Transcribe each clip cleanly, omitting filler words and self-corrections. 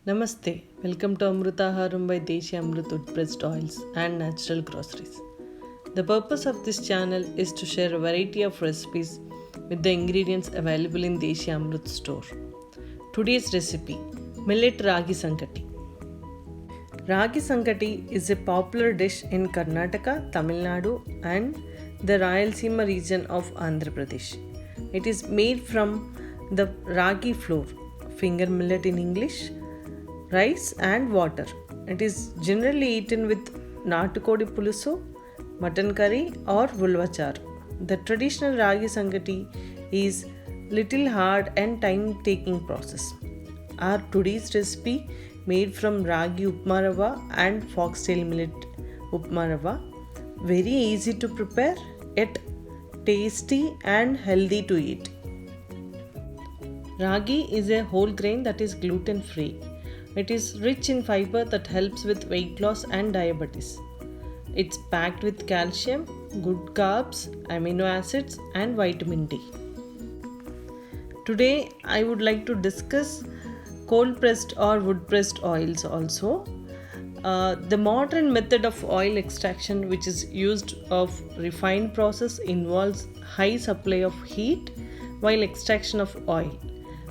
Namaste. Welcome to Amrutaharam by Deshi Amrut Wood-pressed oils and natural groceries. The purpose of this channel is to share a variety of recipes with the ingredients available in Deshi Amrut store. Today's recipe: Millet Ragi Sankati. Ragi Sankati is a popular dish in Karnataka, Tamil Nadu and the Rayalaseema region of Andhra Pradesh. It is made from the ragi flour, finger millet in English, rice and water. It is generally eaten with natukodi pulusu, mutton curry or vulvachar. The traditional ragi sankati is little hard and time taking process. Our today's recipe made from ragi upma rava and foxtail millet upma rava. Very easy to prepare yet tasty and healthy to eat. Ragi is a whole grain that is gluten free. It is rich in fiber that helps with weight loss and diabetes. It's packed with calcium, good carbs, amino acids, and vitamin D. Today, I would like to discuss cold pressed or wood pressed oils also. The modern method of oil extraction, which is used of refined process, involves high supply of heat while extraction of oil.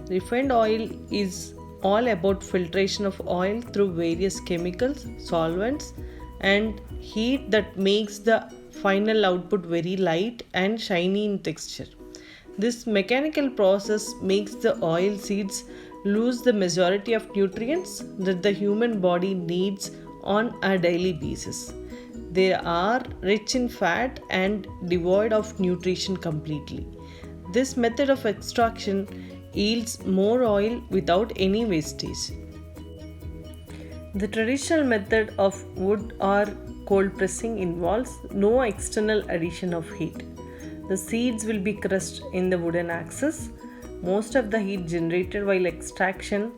Refined oil is all about filtration of oil through various chemicals, solvents, and heat that makes the final output very light and shiny in texture. This mechanical process makes the oil seeds lose the majority of nutrients that the human body needs on a daily basis. They are rich in fat and devoid of nutrition completely. This method of extraction yields more oil without any wastage. The traditional method of wood or cold pressing involves no external addition of heat. The seeds will be crushed in the wooden axis. Most of the heat generated while extraction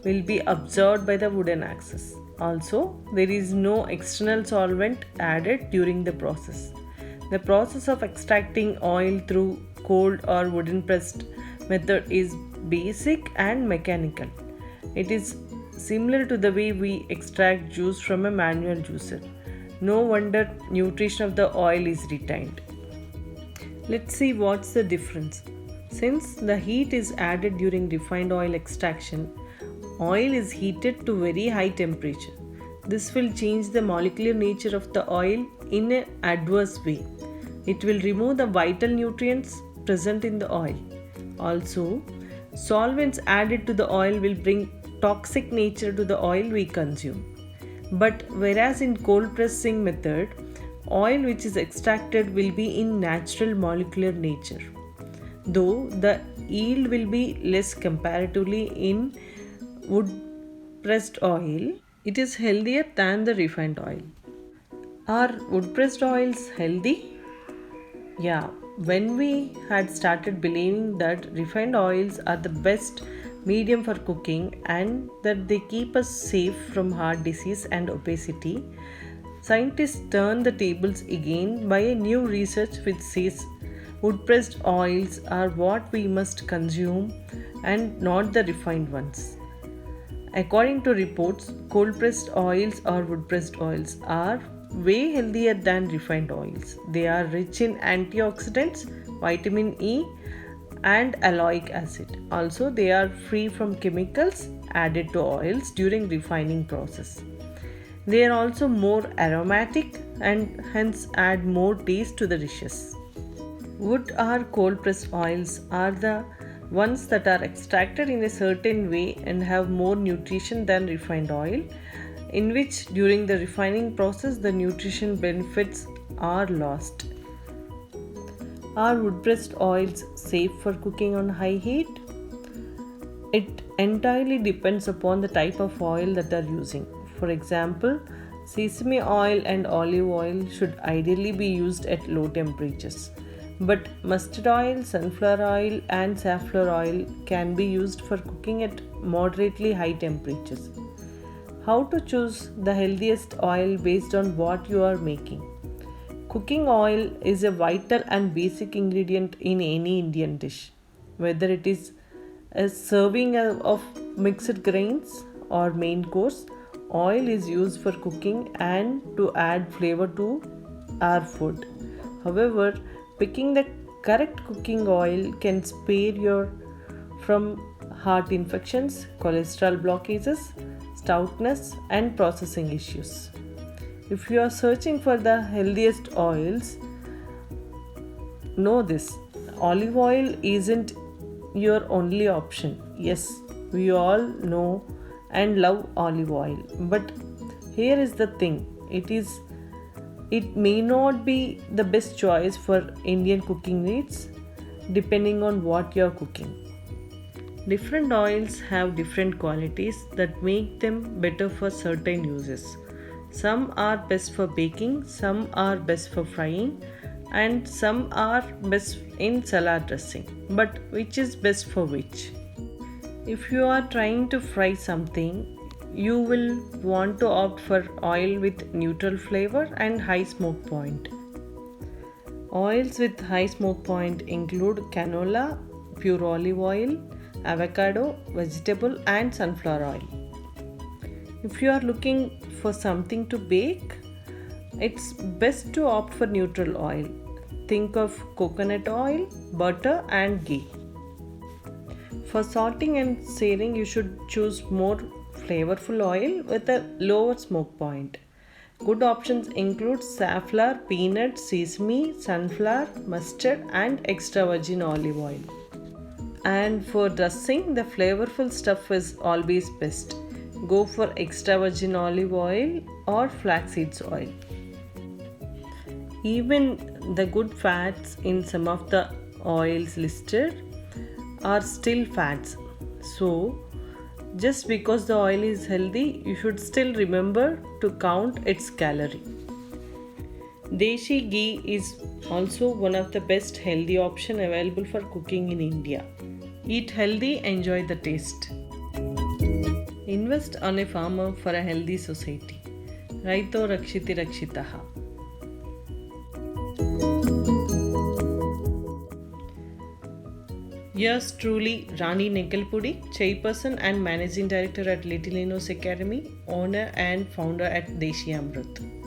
will be absorbed by the wooden axis. Also, there is no external solvent added during the process. The process of extracting oil through cold or wooden pressed method is basic and mechanical. It is similar to the way we extract juice from a manual juicer. No wonder nutrition of the oil is retained. Let's see what's the difference. Since the heat is added during refined oil extraction, oil is heated to very high temperature. This will change the molecular nature of the oil in an adverse way. It will remove the vital nutrients present in the oil. Also, solvents added to the oil will bring toxic nature to the oil we consume. But whereas in cold pressing method, oil which is extracted will be in natural molecular nature. Though the yield will be less comparatively in wood pressed oil, it is healthier than the refined oil. Are wood pressed oils healthy? Yeah, when we had started believing that refined oils are the best medium for cooking and that they keep us safe from heart disease and obesity, scientists turned the tables again by a new research which says wood pressed oils are what we must consume and not the refined ones. According to reports, cold pressed oils or wood pressed oils are way healthier than refined oils. They are rich in antioxidants, vitamin E, and aloic acid. Also, they are free from chemicals added to oils during refining process. They are also more aromatic and hence add more taste to the dishes. Wood or cold pressed oils are the ones that are extracted in a certain way and have more nutrition than refined oil, in which during the refining process the nutrition benefits are lost. Are wood pressed oils safe for cooking on high heat? It entirely depends upon the type of oil that are using. For example, sesame oil and olive oil should ideally be used at low temperatures. But mustard oil, sunflower oil, and safflower oil can be used for cooking at moderately high temperatures. How to choose the healthiest oil based on what you are making? Cooking oil is a vital and basic ingredient in any Indian dish, whether it is a serving of mixed grains or main course, oil is used for cooking and to add flavor to our food. However, picking the correct cooking oil can spare you from heart infections, cholesterol blockages, stoutness, and processing issues. If you are searching for the healthiest oils, know this: olive oil isn't your only option. Yes, we all know and love olive oil, but here is the thing: it may not be the best choice for Indian cooking needs depending on what you're cooking. Different oils have different qualities that make them better for certain uses. Some are best for baking, some are best for frying, and some are best in salad dressing. But which is best for which? If you are trying to fry something, you will want to opt for oil with neutral flavor and high smoke point. Oils with high smoke point include canola, pure olive oil, avocado, vegetable, and sunflower oil. If you are looking for something to bake, it's best to opt for neutral oil. Think of coconut oil, butter, and ghee. For salting and searing, you should choose more flavorful oil with a lower smoke point. Good options include safflower, peanut, sesame, sunflower, mustard, and extra virgin olive oil. And for dressing, the flavorful stuff is always best. Go for extra virgin olive oil or flaxseed oil. Even the good fats in some of the oils listed are still fats. So, just because the oil is healthy, you should still remember to count its calorie. Deshi ghee is also one of the best healthy option available for cooking in India. Eat healthy, enjoy the taste. Invest on a farmer for a healthy society. Raito Rakshiti Rakshitaha. Yours truly, Rani Nekalpudi, Chairperson and Managing Director at Little Innos Academy, owner and founder at Deshi Amrut.